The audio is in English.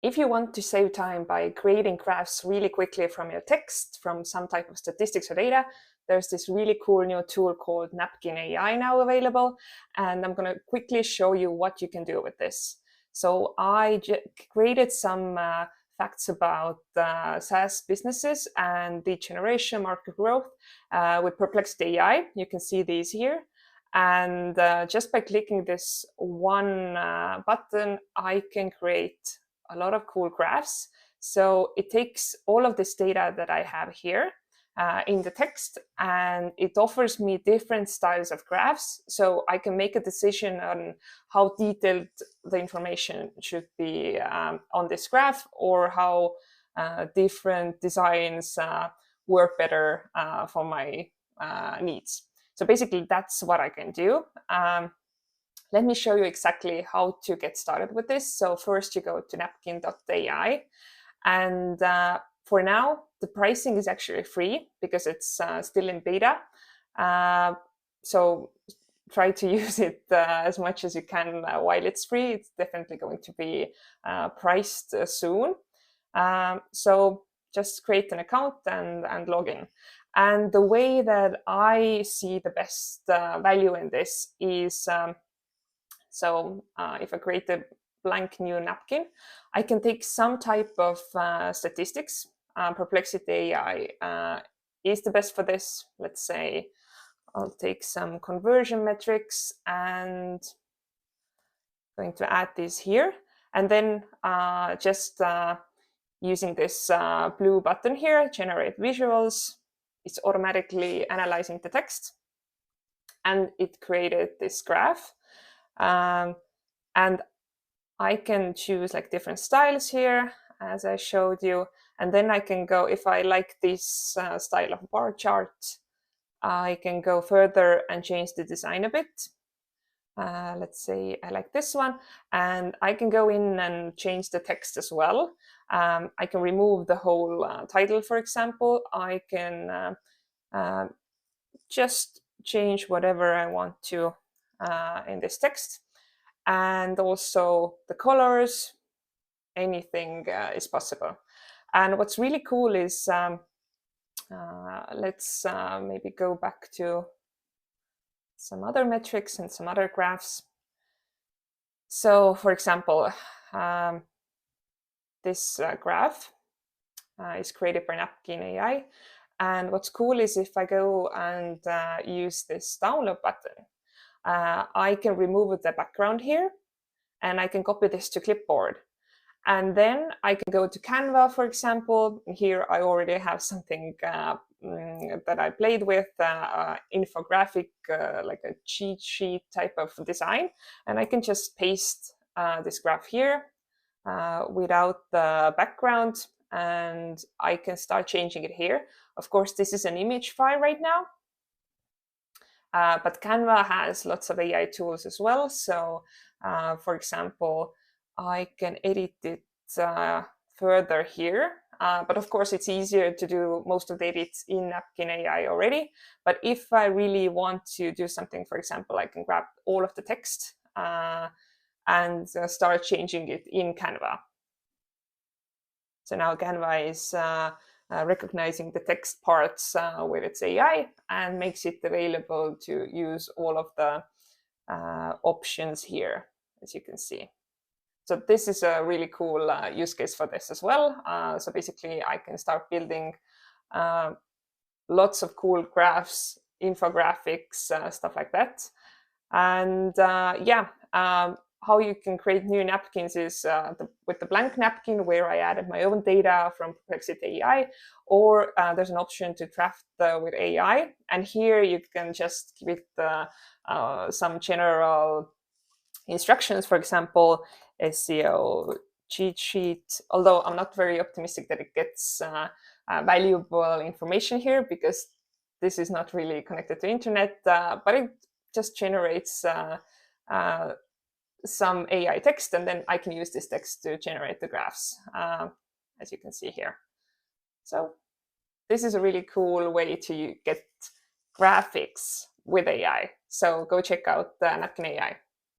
if you want to save time by creating graphs really quickly from your text, from some type of statistics or data, there's this really cool new tool called Napkin AI now available. And I'm going to quickly show you what you can do with this. So I created some facts about SaaS businesses and lead generation, market growth with Perplexity AI. You can see these here. And just by clicking this one button, I can create a lot of cool graphs. So it takes all of this data that I have here in the text, and it offers me different styles of graphs. So I can make a decision on how detailed the information should be on this graph, or how different designs work better for my needs. So basically, that's what I can do. Let me show you exactly how to get started with this. So first you go to napkin.ai, and for now, the pricing is actually free because it's still in beta. So try to use it as much as you can while it's free. It's definitely going to be priced soon. So just create an account and log in. And the way that I see the best value in this is, if I create a blank new napkin, I can take some type of statistics. Perplexity AI is the best for this. Let's say I'll take some conversion metrics and going to add these here. And then just using this blue button here, generate visuals, it's automatically analyzing the text. And it created this graph. And I can choose like different styles here, as I showed you. And then I can go, if I like this style of bar chart, I can go further and change the design a bit. Let's say I like this one, and I can go in and change the text as well. I can remove the whole title, for example. I can just change whatever I want to in this text. And also the colors, anything is possible. And what's really cool is, let's maybe go back to some other metrics and some other graphs. So for example, this graph is created by Napkin AI. And what's cool is if I go and use this download button, I can remove the background here, and I can copy this to clipboard. And then I can go to Canva, for example. Here I already have something that I played with, infographic, like a cheat sheet type of design. And I can just paste this graph here without the background, and I can start changing it here. Of course, this is an image file right now. But Canva has lots of AI tools as well. So, for example, I can edit it further here. But of course, it's easier to do most of the edits in Napkin AI already. But if I really want to do something, for example, I can grab all of the text and start changing it in Canva. So now Canva is recognizing the text parts with its AI and makes it available to use all of the options here, as you can see. So this is a really cool use case for this as well. So basically, I can start building lots of cool graphs, infographics, stuff like that. And how you can create new napkins is with the blank napkin, where I added my own data from Perplexity AI, or there's an option to draft with AI. And here you can just give it some general instructions, for example, SEO cheat sheet, although I'm not very optimistic that it gets valuable information here, because this is not really connected to internet, but it just generates some AI text, and then I can use this text to generate the graphs, as you can see here. So this is a really cool way to get graphics with AI. So go check out Napkin AI.